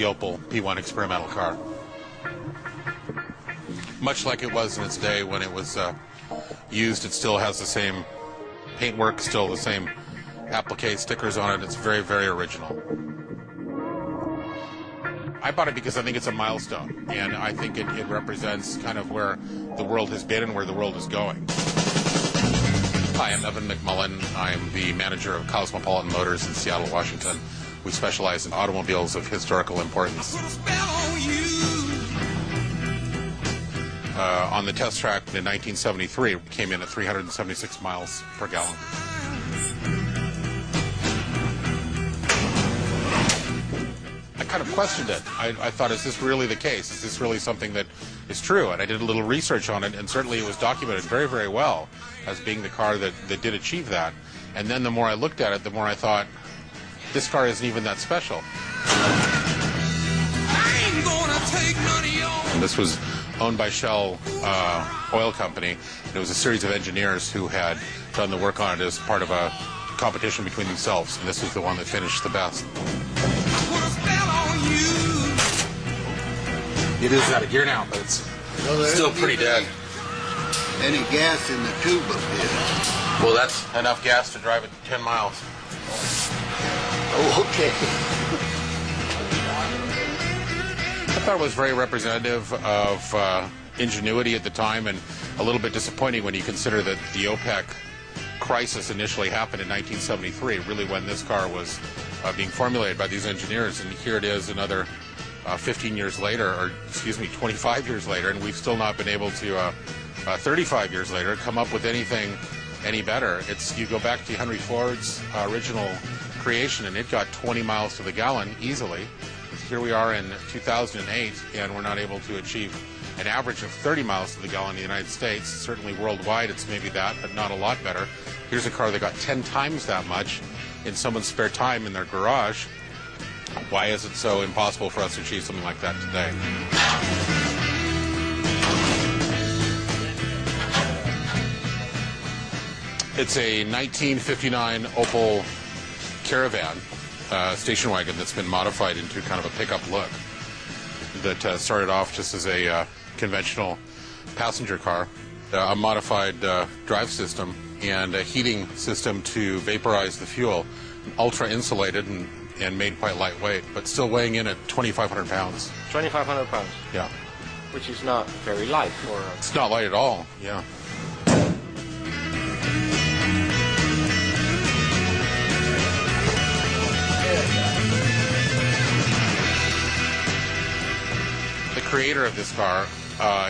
Opel P1 experimental car. Much like it was in its day when it was used, it still has the same paintwork, still the same applique stickers on it. It's very, very original. I bought it because I think it's a milestone, and I think it represents kind of where the world has been and where the world is going. Hi, I'm Evan McMullen. I'm the manager of Cosmopolitan Motors in Seattle, Washington. We specialize in automobiles of historical importance. On the test track in 1973, it came in at 376 miles per gallon. I kind of questioned it. I thought, is this really the case? Is this really something that is true? And I did a little research on it, and certainly it was documented very, very well as being the car that did achieve that. And then the more I looked at it, the more I thought, this car isn't even that special. I ain't gonna take money on. And this was owned by Shell Oil Company. It was a series of engineers who had done the work on it as part of a competition between themselves, and this was the one that finished the best. It is out of gear now, but it's still pretty dead. Any gas in the tube up here? Well, that's enough gas to drive it 10 miles. Oh, okay. I thought it was very representative of ingenuity at the time, and a little bit disappointing when you consider that the OPEC crisis initially happened in 1973, really when this car was being formulated by these engineers, and here it is another 15 years later, or excuse me, 25 years later, and we've still not been able to, 35 years later, come up with anything any better. You go back to Henry Ford's original creation, and it got 20 miles to the gallon easily. Here we are in 2008, and we're not able to achieve an average of 30 miles to the gallon in the United States. Certainly worldwide, it's maybe that, but not a lot better. Here's a car that got 10 times that much in someone's spare time in their garage. Why is it so impossible for us to achieve something like that today? It's a 1959 Opel Caravan station wagon that's been modified into kind of a pickup look. That started off just as a conventional passenger car, a modified drive system, and a heating system to vaporize the fuel, ultra insulated and made quite lightweight, but still weighing in at 2,500 pounds. 2,500 pounds? Yeah. Which is not very light for a... It's not light at all, yeah. The creator of this car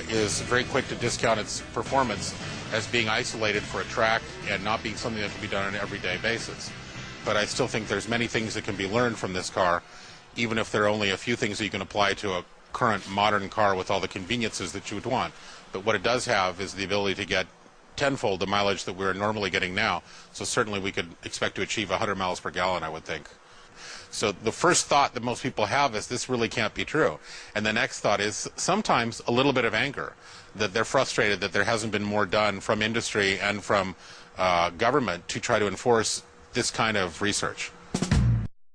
is very quick to discount its performance as being isolated for a track and not being something that can be done on an everyday basis. But I still think there's many things that can be learned from this car, even if there are only a few things that you can apply to a current modern car with all the conveniences that you would want. But what it does have is the ability to get tenfold the mileage that we're normally getting now. So certainly we could expect to achieve 100 miles per gallon, I would think. So the first thought that most people have is this really can't be true. And the next thought is sometimes a little bit of anger, that they're frustrated that there hasn't been more done from industry and from government to try to enforce this kind of research.